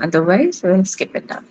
Otherwise, we'll skip it now.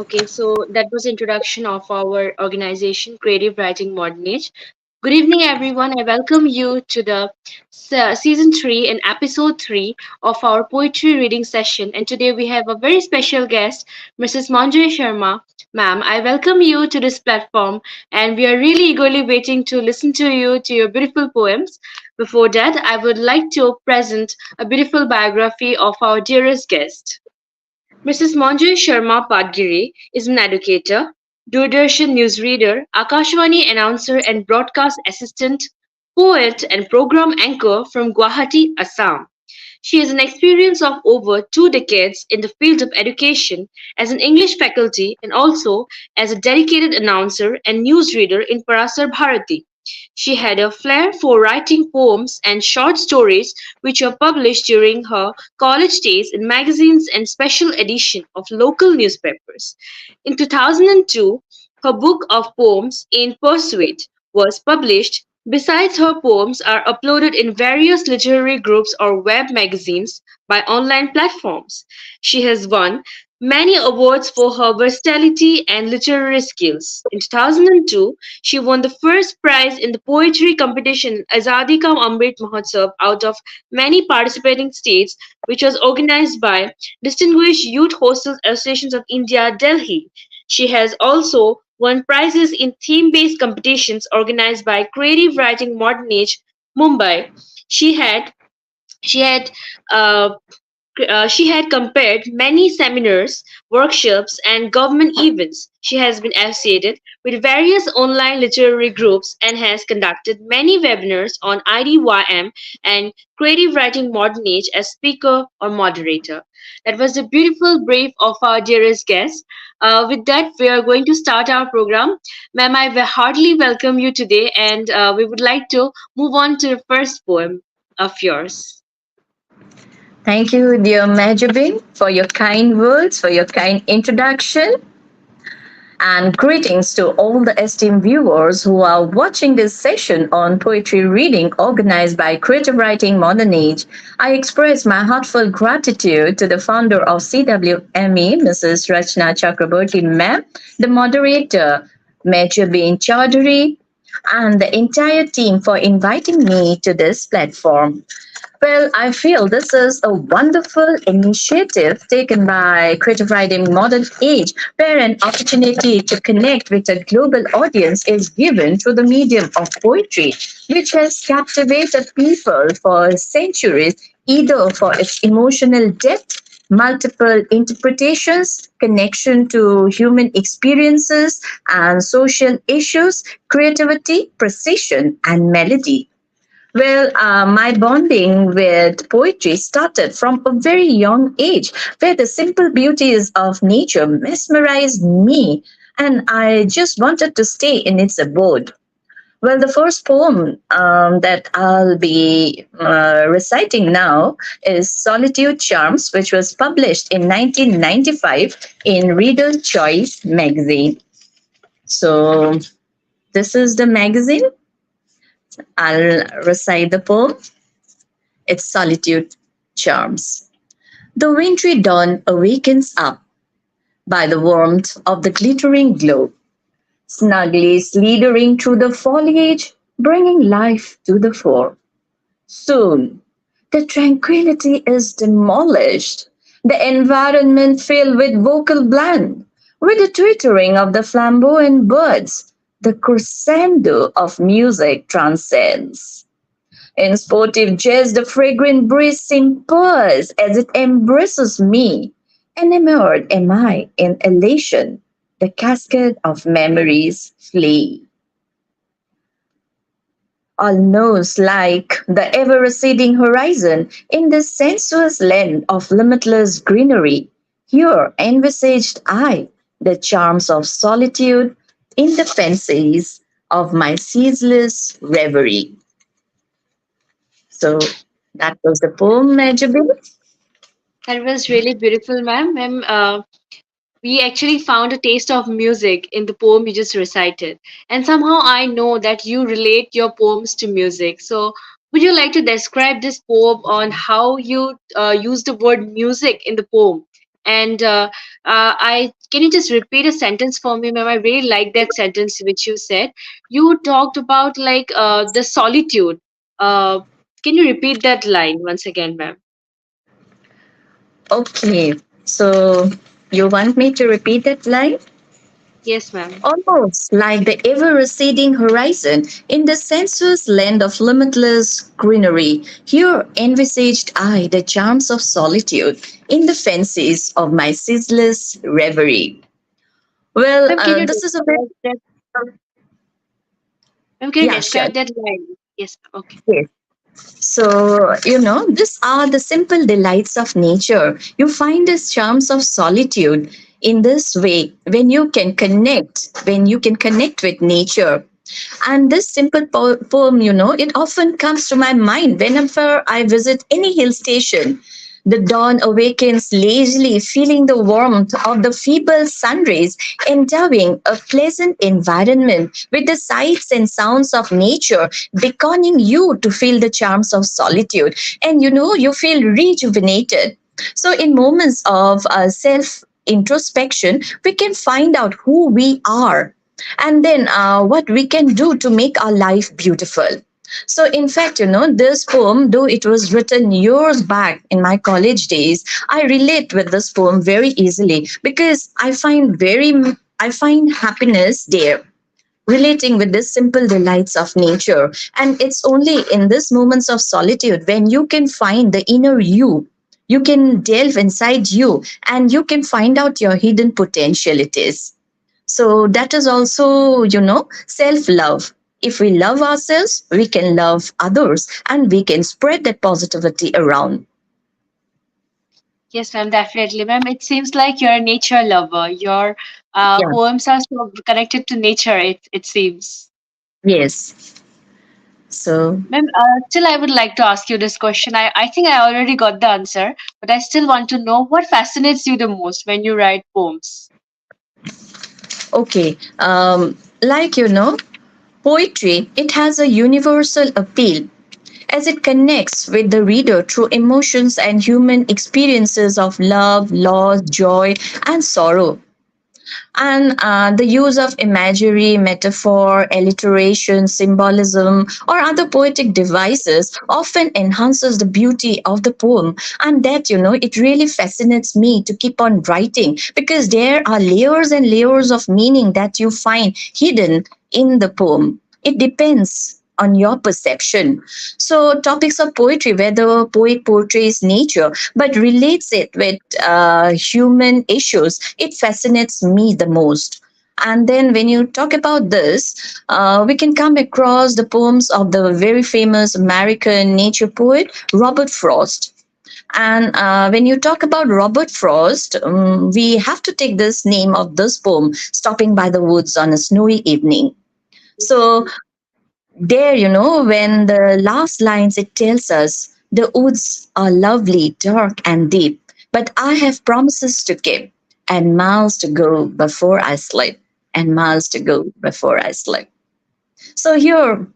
Okay, so that was introduction of our organization, Creative Writing Modern Age. Good evening, everyone. I welcome you to the season three and episode three of our poetry reading session. And today we have a very special guest, Mrs. Monjoyee Sharma. Ma'am, I welcome you to this platform, and we are really eagerly waiting to listen to you, to your beautiful poems. Before that, I would like to present a beautiful biography of our dearest guest. Mrs. Monjoy Sharma Padgiri is an educator, Doordarshan newsreader, Akashvani announcer and broadcast assistant, poet and program anchor from Guwahati, Assam. She has an experience of over 2 decades in the field of education as an English faculty and also as a dedicated announcer and newsreader in Parasar Bharati. She had a flair for writing poems and short stories which were published during her college days in magazines and special edition of local newspapers. In 2002, her book of poems In Pursuit was published. Besides, her poems are uploaded in various literary groups or web magazines by online platforms. She has won many awards for her versatility and literary skills. In 2002, she won the first prize in the poetry competition Azadi Ka Amrit Mahotsav out of many participating states, which was organized by Distinguished Youth Hostels Associations of India, Delhi. She has also won prizes in theme-based competitions organized by Creative Writing Modern Age, Mumbai. She had she had uh, She had compared many seminars, workshops, and government events. She has been associated with various online literary groups and has conducted many webinars on IDYM and creative writing modern age as speaker or moderator. That was the beautiful brief of our dearest guest. With that, we are going to start our program. Ma'am, heartily welcome you today, and we would like to move on to the first poem of yours. Thank you, dear Mehjabeen, for your kind words, for your kind introduction. And greetings to all the esteemed viewers who are watching this session on poetry reading organized by Creative Writing Modern Age. I express my heartfelt gratitude to the founder of CWME, Mrs. Rachna Chakraborty Ma'am, the moderator, Mehjabeen Chaudhary, and the entire team for inviting me to this platform. Well, I feel this is a wonderful initiative taken by Creative Writing Modern Age, where an opportunity to connect with a global audience is given through the medium of poetry, which has captivated people for centuries, either for its emotional depth, multiple interpretations, connection to human experiences and social issues, creativity, precision, and melody. Well, my bonding with poetry started from a very young age, where the simple beauties of nature mesmerized me, and I just wanted to stay in its abode. Well, the first poem that I'll be reciting now is Solitude Charms, which was published in 1995 in Reader's Choice magazine. So, this is the magazine. I'll recite the poem. Its solitude charms. The wintry dawn awakens up by the warmth of the glittering globe, snugly slithering through the foliage, bringing life to the fore. Soon, the tranquility is demolished, the environment filled with vocal blend, with the twittering of the flamboyant birds, the crescendo of music transcends. In sportive jazz, the fragrant breeze simpers as it embraces me. Enamored am I in elation, the cascade of memories flee. All knows like the ever receding horizon in this sensuous land of limitless greenery. Here envisaged I the charms of solitude in the fancies of my ceaseless reverie. So that was the poem, Mehjabeen. That was really beautiful, ma'am. Ma'am, we actually found a taste of music in the poem you just recited. And somehow I know that you relate your poems to music. So, would you like to describe this poem on how you use the word music in the poem? And I can you just repeat a sentence for me, ma'am? I really like that sentence which you said. You talked about like the solitude. Uh, can you repeat that line once again, ma'am? Okay, so you want me to repeat that line? Yes, ma'am. Almost like the ever receding horizon in the sensuous land of limitless greenery, here envisaged I the charms of solitude in the fancies of my ceaseless reverie. Well, Ma'am, can you this is a very, describe that? Ma'am, can you yeah, sure. describe that line? Yes, okay. Yes. So, these are the simple delights of nature. You find the charms of solitude in this way when you can connect with nature. And this simple poem, it often comes to my mind whenever I visit any hill station. The dawn awakens lazily, feeling the warmth of the feeble sun rays, endowing a pleasant environment with the sights and sounds of nature, beckoning you to feel the charms of solitude. And you feel rejuvenated. So, in moments of self introspection, we can find out who we are and then what we can do to make our life beautiful. So, in fact, this poem, though it was written years back in my college days, I relate with this poem very easily because I find happiness there relating with the simple delights of nature. And it's only in these moments of solitude when you can find the inner you. You can delve inside you and you can find out your hidden potentialities. So that is also, self love. If we love ourselves, we can love others and we can spread that positivity around. Yes, ma'am, definitely, ma'am. It seems like you're a nature lover. Your Yeah. poems are so connected to nature. It seems. Yes. So, Ma'am, still, I would like to ask you this question. I think I already got the answer, but I still want to know what fascinates you the most when you write poems. okay. Poetry, it has a universal appeal as it connects with the reader through emotions and human experiences of love, loss, joy, and sorrow. And the use of imagery, metaphor, alliteration, symbolism, or other poetic devices often enhances the beauty of the poem. And that, it really fascinates me to keep on writing because there are layers and layers of meaning that you find hidden in the poem. It depends on your perception. So, topics of poetry, whether a poet portrays nature but relates it with human issues, it fascinates me the most. And then, when you talk about this, we can come across the poems of the very famous American nature poet Robert Frost. And when you talk about Robert Frost, we have to take this name of this poem, Stopping by the Woods on a Snowy Evening. So, there, when the last lines it tells us the woods are lovely, dark, and deep, but I have promises to keep and miles to go before I sleep, and miles to go before I sleep. So, here,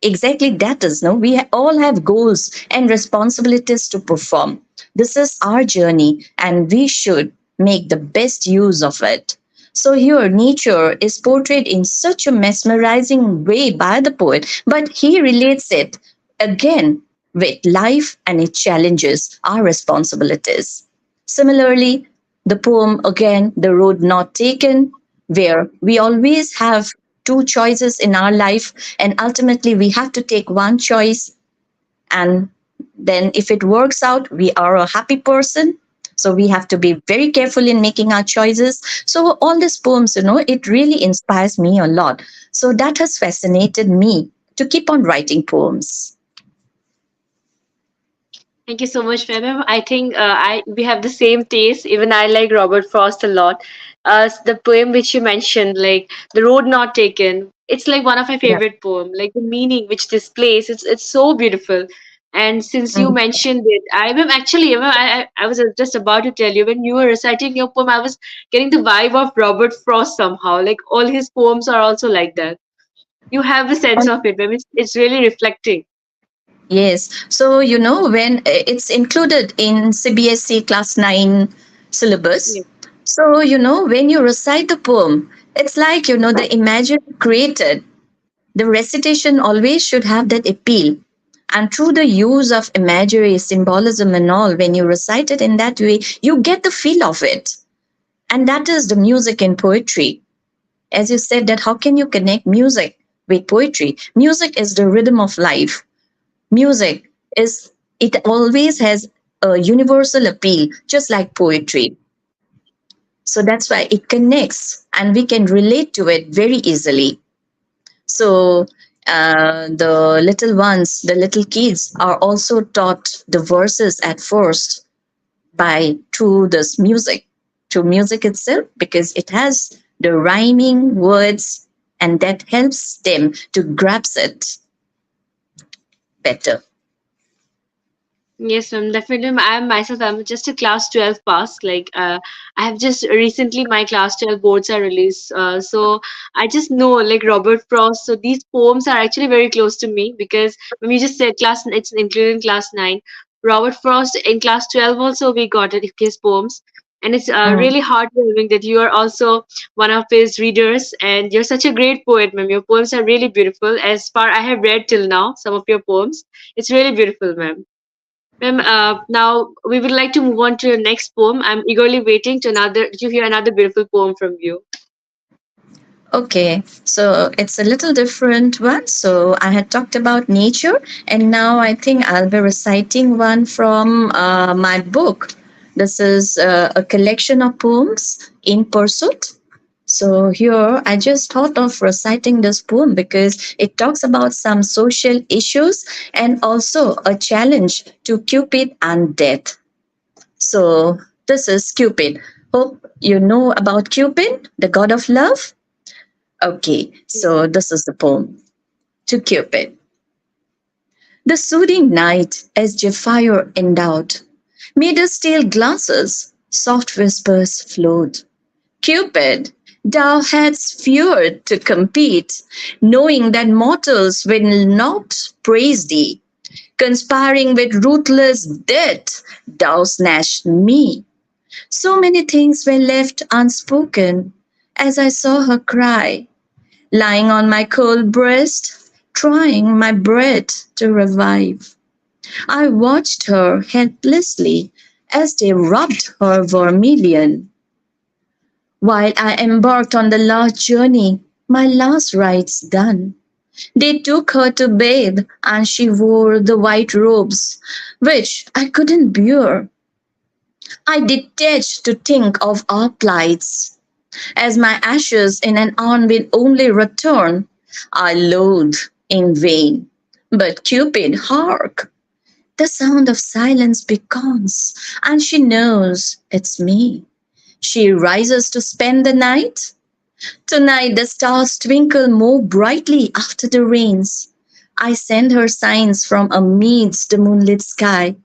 exactly that is, no, we all have goals and responsibilities to perform. This is our journey and we should make the best use of it. So here nature is portrayed in such a mesmerizing way by the poet, but he relates it again with life and its challenges, our responsibilities. Similarly, the poem again, The Road Not Taken, where we always have two choices in our life and ultimately we have to take one choice, and then if it works out we are a happy person. So we have to be very careful in making our choices. So all these poems, it really inspires me a lot. So that has fascinated me to keep on writing poems. Thank you so much, ma'am. I think I we have the same taste. Even I like Robert Frost a lot. The poem which you mentioned, like "The Road Not Taken," it's like one of my Yeah. favorite poem. Like the meaning which displays, it's so beautiful. And since you Mm. mentioned it, I'm actually, I was just about to tell you when you were reciting your poem, I was getting the vibe of Robert Frost somehow. Like all his poems are also like that. You have the sense And of it, ma'am. It's really reflecting. yes, so when it's included in CBSE class 9 syllabus. Yes. So when you recite the poem, it's like the imagine created. The recitation always should have that appeal. And through the use of imagery, symbolism, and all, when you recite it in that way, you get the feel of it. And that is the music in poetry. As you said, that how can you connect music with poetry? Music is the rhythm of life. Music is, it always has a universal appeal, just like poetry. So that's why it connects and we can relate to it very easily. So the little ones, the little kids are also taught the verses at first by through this music, through music itself, because it has the rhyming words and that helps them to grasp it better. Yes, ma'am, definitely. I am myself, I'm just a class 12 pass. Like, I have just recently my class 12 boards are released. So I just know like Robert Frost. So these poems are actually very close to me because when we just said class, it's included in class 9. Robert Frost in class 12 also we got it, his poems. And it's Mm. really heartwarming that you are also one of his readers and you're such a great poet, ma'am. Your poems are really beautiful. As far I have read till now, some of your poems, it's really beautiful, ma'am. Ma'am, now we would like to move on to your next poem. I'm eagerly waiting to hear another beautiful poem from you. Okay, so it's a little different one. So I had talked about nature, and now I think I'll be reciting one from my book. This is a collection of poems in pursuit. So here I just thought of reciting this poem because it talks about some social issues and also a challenge to Cupid and death. So this is Cupid. Hope you know about Cupid, the god of love. Okay, so this is the poem to Cupid. The soothing night, as Zephyr endowed, made us steel glasses, soft whispers flowed. Cupid, thou hadst feared to compete, knowing that mortals will not praise thee. Conspiring with ruthless death, thou snatched me. So many things were left unspoken as I saw her cry, lying on my cold breast, trying my breath to revive. I watched her helplessly as they rubbed her vermilion, while I embarked on the last journey, my last rites done. They took her to bathe, and she wore the white robes, which I couldn't bear. I detached to think of our plights, as my ashes in an urn will only return. I loathe in vain. But Cupid, hark! The sound of silence beckons, and she knows it's me. She rises to spend the night. Tonight the stars twinkle more brightly after the rains. I send her signs from amidst the moonlit sky,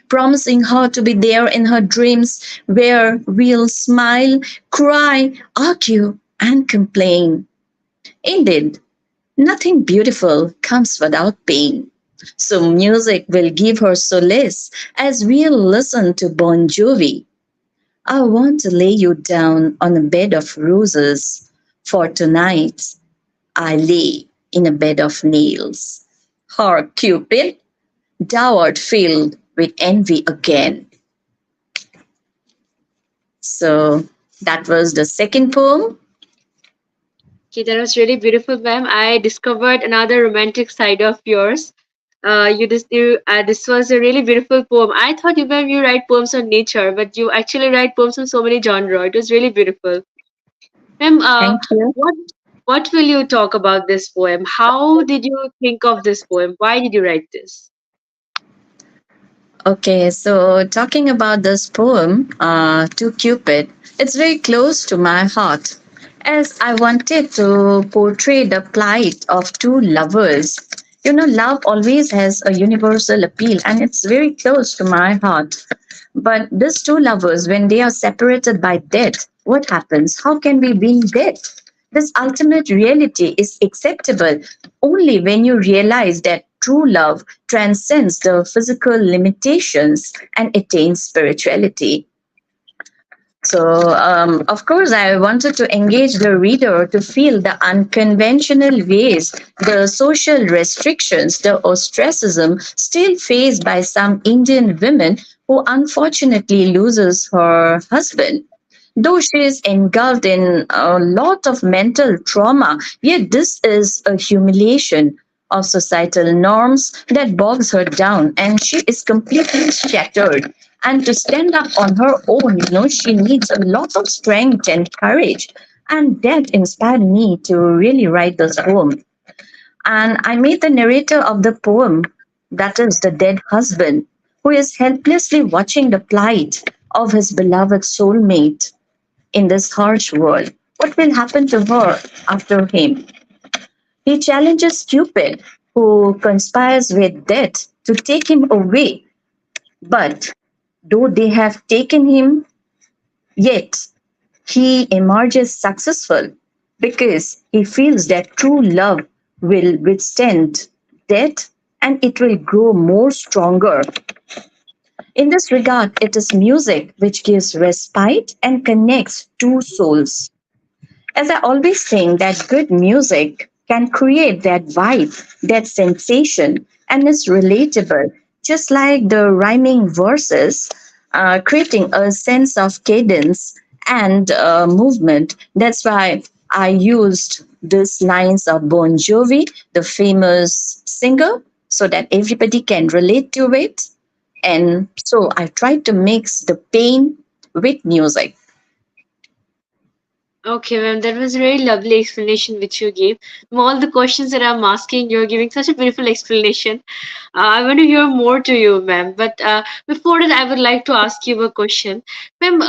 promising her to be there in her dreams where we'll smile, cry, argue, and complain. Indeed, nothing beautiful comes without pain. So music will give her solace as we'll listen to Bon Jovi. I want to lay you down on a bed of roses, for tonight I lay in a bed of nails. Hark, Cupid, thou art filled with envy again. So that was the second poem. Okay, that was really beautiful, ma'am. I discovered another romantic side of yours. This was a really beautiful poem. I thought ma'am, you write poems on nature, but you actually write poems on so many genre. It was really beautiful, ma'am. Thank you. What will you talk about this poem? How did you think of this poem? Why did you write this? Okay, so talking about this poem, to Cupid, it's very close to my heart as I wanted to portray the plight of two lovers. You know, love always has a universal appeal and it's very close to my heart. But these two lovers, when they are separated by death, what happens? How can we win death? This ultimate reality is acceptable only when you realize that true love transcends the physical limitations and attains spirituality. So, of course, I wanted to engage the reader to feel the unconventional ways, the social restrictions, the ostracism still faced by some Indian women who unfortunately loses her husband. Though she is engulfed in a lot of mental trauma, yet this is a humiliation of societal norms that bogs her down, and she is completely shattered. And to stand up on her own, she needs a lot of strength and courage. And that inspired me to really write this poem. And I made the narrator of the poem, that is the dead husband, who is helplessly watching the plight of his beloved soulmate in this harsh world. What will happen to her after him? He challenges Cupid, who conspires with death to take him away. But though they have taken him, yet he emerges successful because he feels that true love will withstand death and it will grow more stronger. In this regard, it is music which gives respite and connects two souls. As I always think that good music can create that vibe, that sensation, and is relatable, just like the rhyming verses, creating a sense of cadence and movement. That's why I used these lines of Bon Jovi, the famous singer, so that everybody can relate to it. And so I tried to mix the pain with music. Okay, ma'am, that was a very lovely explanation which you gave. From all the questions that I'm asking, you're giving such a beautiful explanation. I want to hear more to you, ma'am. But before that, I would like to ask you a question, ma'am.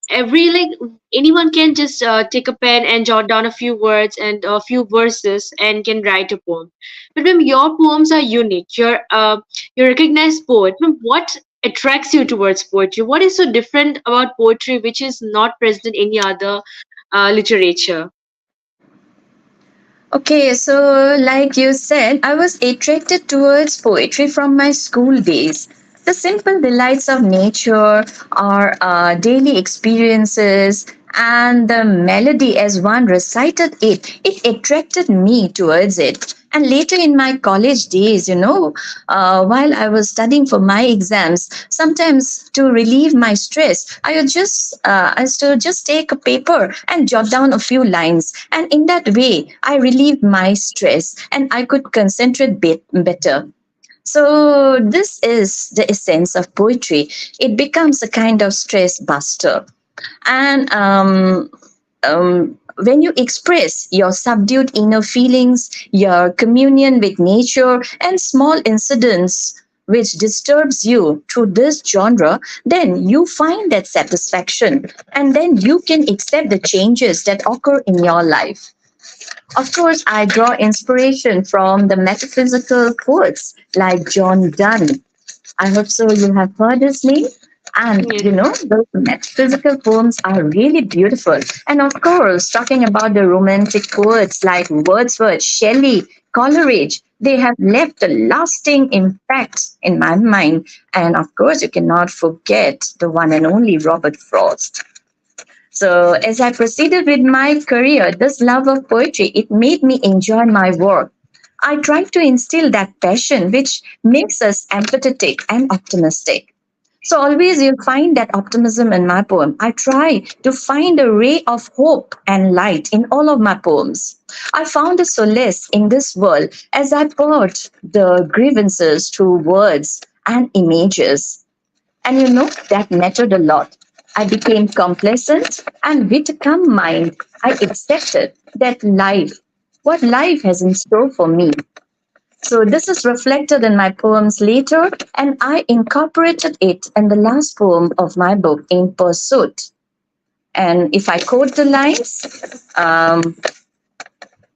Every like anyone can just take a pen and jot down a few words and a few verses and can write a poem. But ma'am, your poems are unique. You're a recognized poet. Ma'am, what attracts you towards poetry? What is so different about poetry which is not present in any other literature? Okay, so like you said, I was attracted towards poetry from my school days. The simple delights of nature, our daily experiences, and the melody as one recited it, it attracted me towards it. And later in my college days, while I was studying for my exams, sometimes to relieve my stress, I used to just take a paper and jot down a few lines, and in that way, I relieved my stress and I could concentrate better. So this is the essence of poetry. It becomes a kind of stress buster, and when you express your subdued inner feelings, your communion with nature, and small incidents which disturbs you through this genre, then you find that satisfaction, and then you can accept the changes that occur in your life. Of course, I draw inspiration from the metaphysical poets like John Donne. I hope so you have heard his name. And Yes. those metaphysical poems are really beautiful. And of course, talking about the romantic poets like Wordsworth, Shelley, Coleridge, they have left a lasting impact in my mind. And of course, you cannot forget the one and only Robert Frost. So as I proceeded with my career, this love of poetry, it made me enjoy my work. I tried to instill that passion which makes us empathetic and optimistic. So always you'll find that optimism in my poem. I try to find a ray of hope and light in all of my poems. I found a solace in this world as I poured the grievances through words and images. And that mattered a lot. I became complacent, and with a calm mind, I accepted that what life has in store for me. So this is reflected in my poems later, and I incorporated it in the last poem of my book, In Pursuit. And if I quote the lines,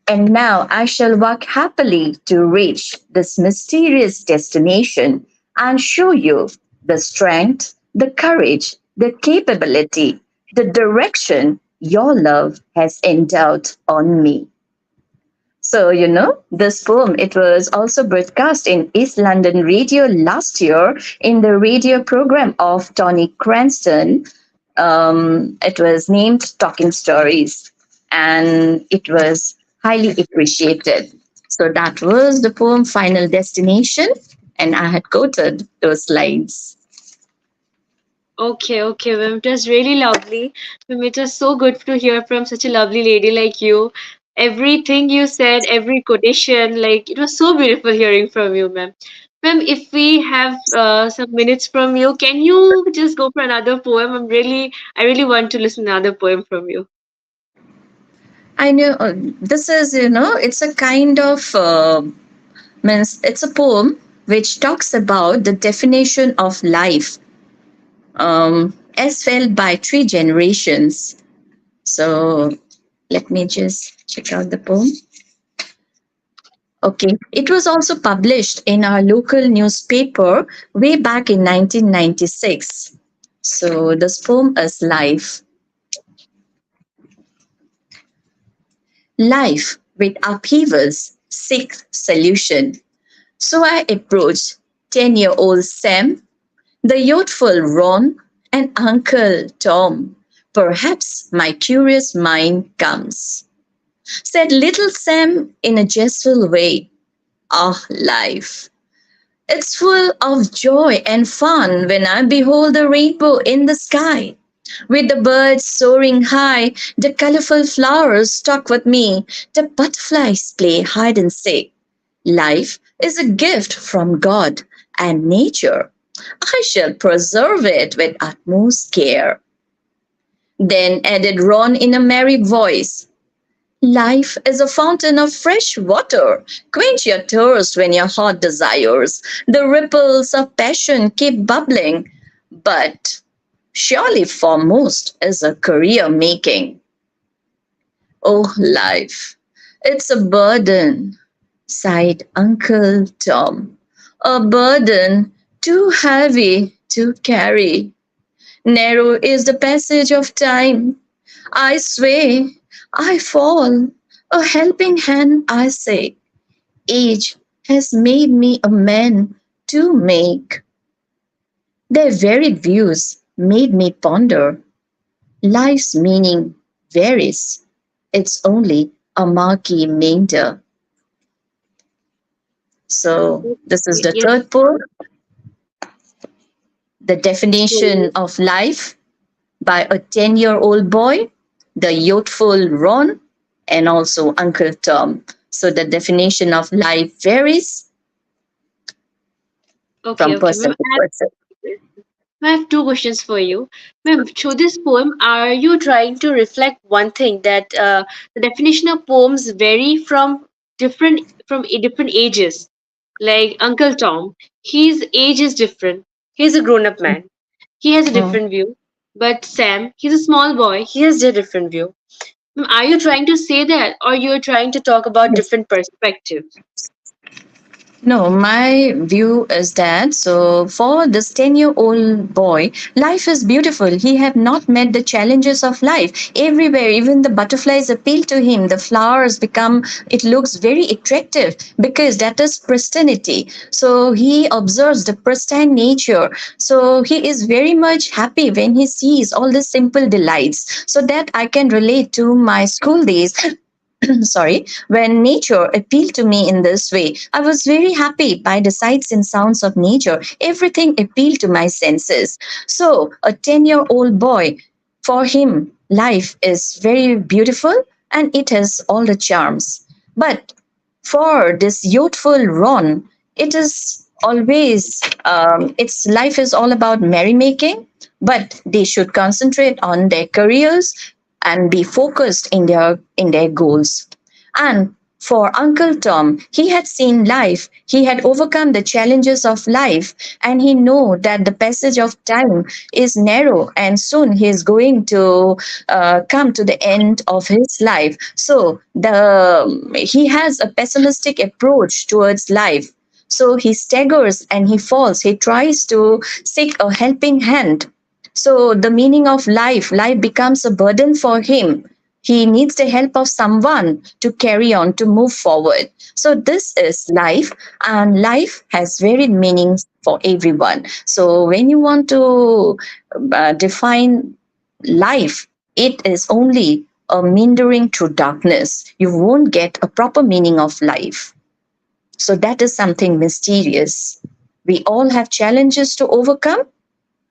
and now I shall walk happily to reach this mysterious destination and show you the strength, the courage, the capability, the direction your love has endowed on me. So, this poem, it was also broadcast in East London Radio last year in the radio program of Tony Cranston. It was named Talking Stories, and it was highly appreciated. So that was the poem Final Destination, and I had quoted those lines. Okay, okay, ma'am. It was really lovely. Ma'am, it was so good to hear from such a lovely lady like you. Everything you said, every quotation, like it was so beautiful hearing from you, ma'am. Ma'am, if we have some minutes from you, can you just go for another poem? I really want to listen to another poem from you. I know this is, it's a kind of, means it's a poem which talks about the definition of life as felt by three generations. So let me just check out the poem. Okay, it was also published in our local newspaper way back in 1996. So this poem is Life. Life with upheavals seeks solution. So I approached 10-year-old Sam, the youthful Ron, and Uncle Tom. Perhaps my curious mind comes, said little Sam in a jestful way. Ah, life. It's full of joy and fun when I behold the rainbow in the sky. With the birds soaring high, the colorful flowers talk with me, the butterflies play hide and seek. Life is a gift from God and nature. I shall preserve it with utmost care. Then added Ron in a merry voice, life is a fountain of fresh water. Quench your thirst when your heart desires. The ripples of passion keep bubbling. But surely foremost is a career making. Oh, life, it's a burden, sighed Uncle Tom. A burden too heavy to carry. Narrow is the passage of time. I sway, I fall, a helping hand I say. Age has made me a man to make. Their varied views made me ponder. Life's meaning varies. It's only a murky remainder. So, this is the Yes. third poem, the So, definition of life by a 10-year-old boy, the youthful Ron, and also Uncle Tom. So, the definition of life varies okay, from okay, person ma'am. to person. I have two questions for you. Ma'am, through this poem, are you trying to reflect one thing that the definition of poems vary from different ages? Like Uncle Tom, his age is different. He's a grown-up man. He has a Mm. different view. But Sam, he's a small boy. He has a different view. Ma'am, are you trying to say that, or you're trying to talk about Yes. different perspectives? No, my view is that so for this 10-year-old boy, life is beautiful. He have not met the challenges of life. Everywhere, even the butterflies appeal to him. The flowers become, it looks very attractive because that is pristinity. So he observes the pristine nature. So he is very much happy when he sees all the simple delights. So that I can relate to my school days. Sorry, when nature appealed to me in this way, I was very happy by the sights and sounds of nature. Everything appealed to my senses. So a 10-year-old boy, for him life is very beautiful and it has all the charms. But for this youthful Ron, it is always its life is all about merrymaking, but they should concentrate on their careers and be focused in their goals. And for Uncle Tom, he had seen life, he had overcome the challenges of life, and he knew that the passage of time is narrow and soon he is going to come to the end of his life. So he has a pessimistic approach towards life. So he staggers and he falls. He tries to seek a helping hand. So the meaning of life becomes a burden for him. He needs the help of someone to carry on, to move forward. So this is life, and life has varied meanings for everyone. So when you want to define life, it is only a meandering through darkness. You won't get a proper meaning of life. So that is something mysterious. We all have challenges to overcome,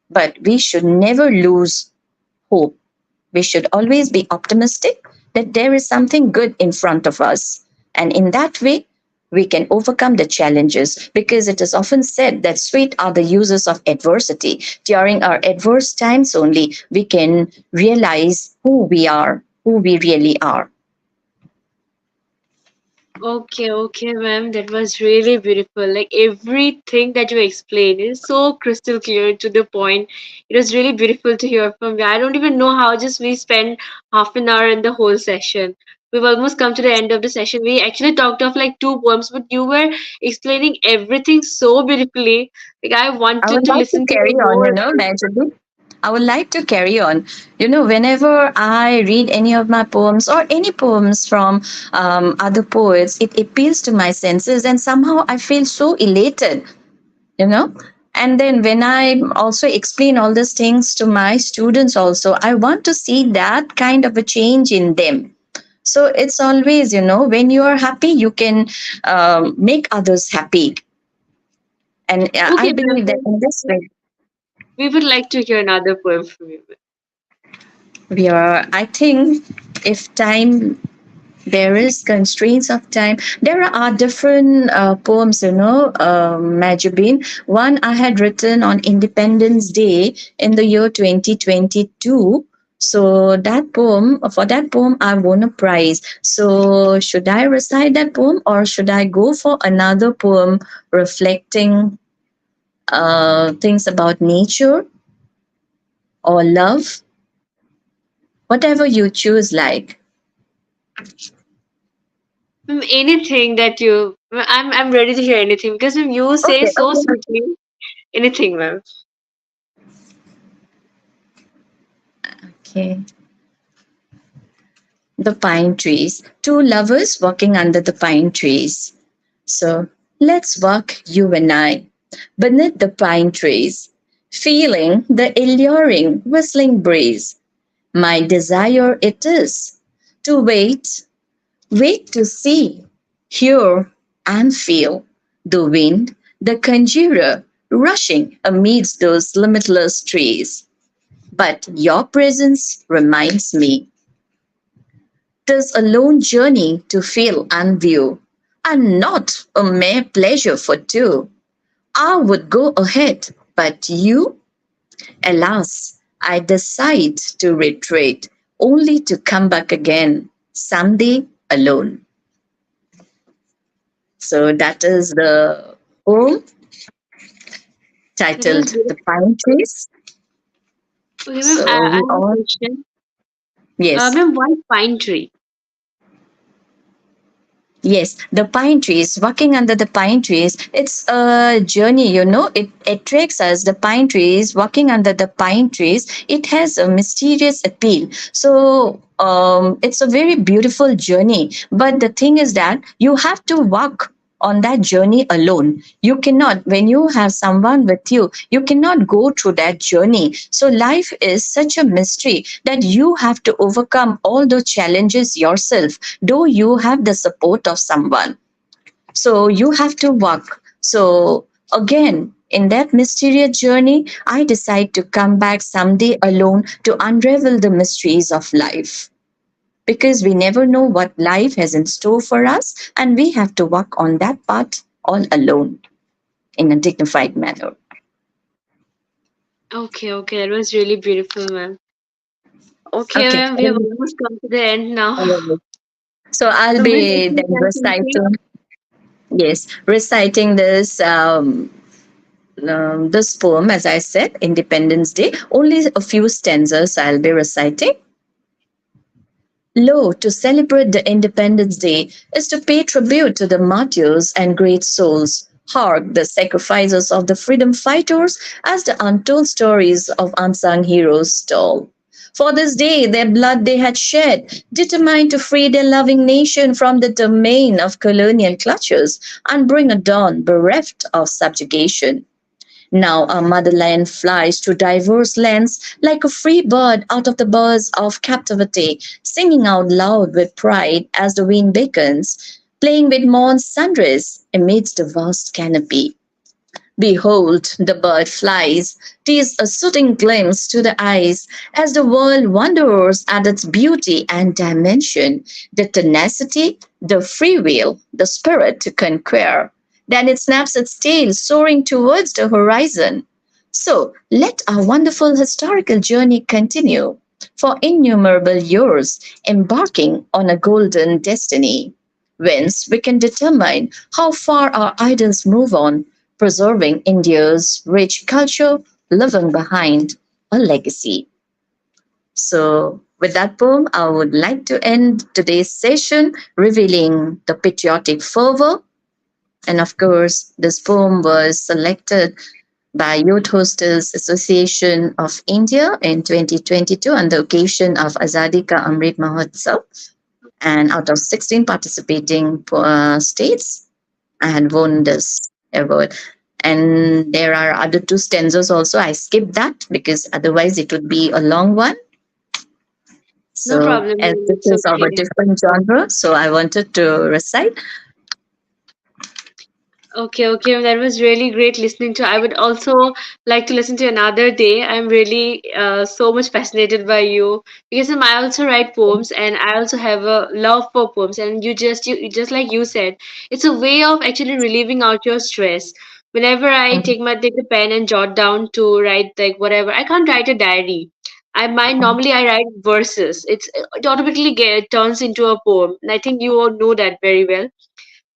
but we should never lose hope. We should always be optimistic that there is something good in front of us. And in that way, we can overcome the challenges because it is often said that sweet are the uses of adversity. During our adverse times only, we can realize who we are, who we really are. Okay, okay, ma'am. That was really beautiful. Like everything that you explained is so crystal clear to the point. It was really beautiful to hear from you. I don't even know how just we spent half an hour in the whole session. We've almost come to the end of the session. We actually talked of like two poems, but you were explaining everything so beautifully. Like I I wanted would to like to listen to carry you on, more. Mehjabeen. I would like to carry on. Whenever I read any of my poems or any poems from other poets, it appeals to my senses and somehow I feel so elated, you know. And then when I also explain all these things to my students, also, I want to see that kind of a change in them. So it's always, when you are happy, you can make others happy. And I Okay, ma'am. believe that in this way. We would like to hear another poem from you. We are, I think, if time there is constraints of time, there are different poems, Mehjabeen. One I had written on Independence Day in the year 2022. So that poem, for that poem I won a prize. So should I recite that poem, or should I go for another poem reflecting things about nature or love, whatever you choose? Like, Anything that you, I'm ready to hear anything because you say okay, so okay, sweetly. Anything, ma'am. okay. The pine trees, two lovers walking under the pine trees. So let's walk, you and I, beneath the pine trees, feeling the alluring whistling breeze. My desire it is to wait, wait to see, hear, and feel the wind, the conjurer, rushing amidst those limitless trees. But your presence reminds me 'tis a lone journey to feel and view, and not a mere pleasure for two. I would go ahead, but you, alas, I decide to retreat, only to come back again someday alone. So that is the poem That was titled The beautiful. Pine Trees. Okay, ma'am, So I we have a all, question. yes. Ma'am, why pine tree? Yes, the pine trees, walking under the pine trees, it's a journey, it attracts us. The pine trees, walking under the pine trees, it has a mysterious appeal. So it's a very beautiful journey. But the thing is that you have to walk on that journey alone. You cannot, when you have someone with you, you cannot go through that journey. So life is such a mystery that you have to overcome all those challenges yourself, though you have the support of someone. So you have to walk. So again, in that mysterious journey, I decide to come back someday alone to unravel the mysteries of life, because we never know what life has in store for us, and we have to walk on that path all alone in a dignified manner. Okay, okay, that was really beautiful, ma'am. Okay, Okay. ma'am, we have almost come to the end now. So I'll So, ma'am, if be you then can complete. reciting, yes, reciting this poem, as I said, Independence Day. Only a few stanzas I'll be reciting. Lo, to celebrate the Independence Day is to pay tribute to the martyrs and great souls. Hark, the sacrifices of the freedom fighters as the untold stories of unsung heroes told. For this day, their blood they had shed, determined to free their loving nation from the domain of colonial clutches and bring a dawn bereft of subjugation. Now our motherland flies to diverse lands like a free bird out of the buzz of captivity, singing out loud with pride as the wind beckons, playing with morn's sunrise amidst the vast canopy. Behold, the bird flies. 'Tis a soothing glimpse to the eyes as the world wonders at its beauty and dimension, the tenacity, the free will, the spirit to conquer. Then it snaps its tail, soaring towards the horizon. So let our wonderful historical journey continue for innumerable years, embarking on a golden destiny, whence we can determine how far our idols move on, preserving India's rich culture, leaving behind a legacy. So, with that poem, I would like to end today's session revealing the patriotic fervor. And of course, this poem was selected by Youth Hostels Association of India in 2022 on the occasion of Azadi Ka Amrit Mahotsav. And out of 16 participating states, I had won this award. And there are other two stanzas also. I skipped that because otherwise it would be a long one. No So, problem, as ma'am. this It's is of a okay. different genre, so I wanted to recite. Okay, okay, that was really great listening to. I would also like to listen to another day. I'm really so much fascinated by you because I also write poems and I also have a love for poems. And you just like you said, it's a way of actually relieving out your stress. Whenever I take the pen and jot down to write like whatever, I can't write a diary. I might normally I write verses. It automatically turns into a poem, and I think you all know that very well.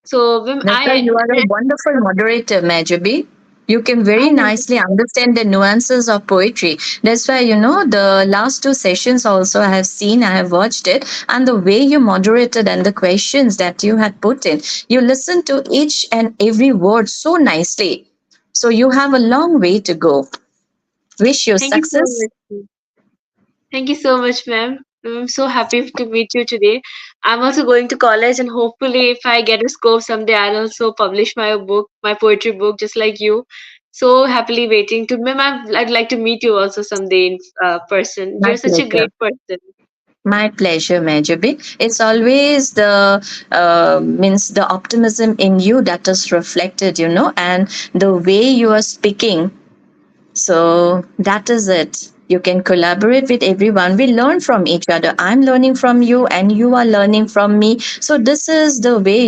So when That's why you are a wonderful moderator, Mehjabeen. You can very I nicely understand the nuances of poetry. That's why, the last two sessions also I have seen, I have watched it, and the way you moderated and the questions that you had put in, you listened to each and every word so nicely. So you have a long way to go. Wish you thank you so success. much. Thank you so much, ma'am. I'm so happy to meet you today. I'm also going to college, and hopefully, if I get a scope someday, I'll also publish my book, my poetry book, just like you. So happily waiting to, ma'am. I'd like to meet you also someday in person. My You're such a pleasure. great person. My pleasure, Mehjabeen. It's always the means the optimism in you that is reflected, and the way you are speaking. So that is it. You can collaborate with everyone. We learn from each other. I'm learning from you, and you are learning from me. So this is the way,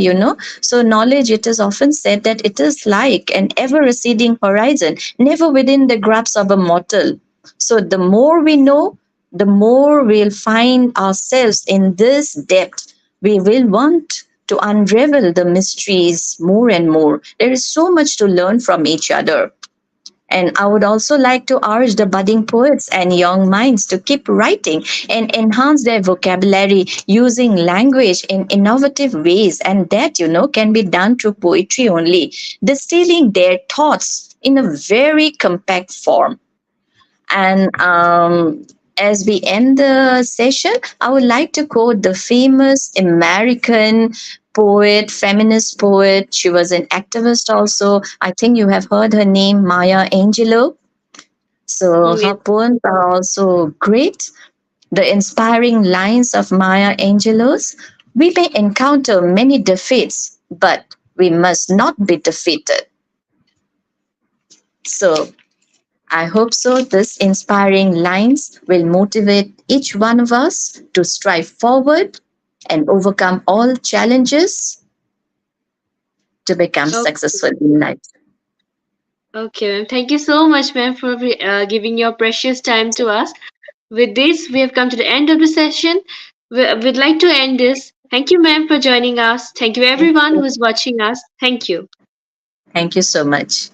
So knowledge, it is often said that it is like an ever receding horizon, never within the grasp of a mortal. So the more we know, the more we'll find ourselves in this depth. We will want to unravel the mysteries more and more. There is so much to learn from each other. And I would also like to urge the budding poets and young minds to keep writing and enhance their vocabulary using language in innovative ways. And that, can be done through poetry only, distilling their thoughts in a very compact form. And as we end the session, I would like to quote the famous American poet, feminist poet. She was an activist also. I think you have heard her name, Maya Angelou. So her Yes. poems are also great. The inspiring lines of Maya Angelou's: we may encounter many defeats, but we must not be defeated. So I hope so. This inspiring lines will motivate each one of us to strive forward and overcome all challenges to become Okay. successful in life. Okay, ma'am. Thank you so much, ma'am, for giving your precious time to us. With this, we have come to the end of the session. We'd like to end this. Thank you, ma'am, for joining us. Thank you, everyone who's watching us. Thank you. Thank you so much.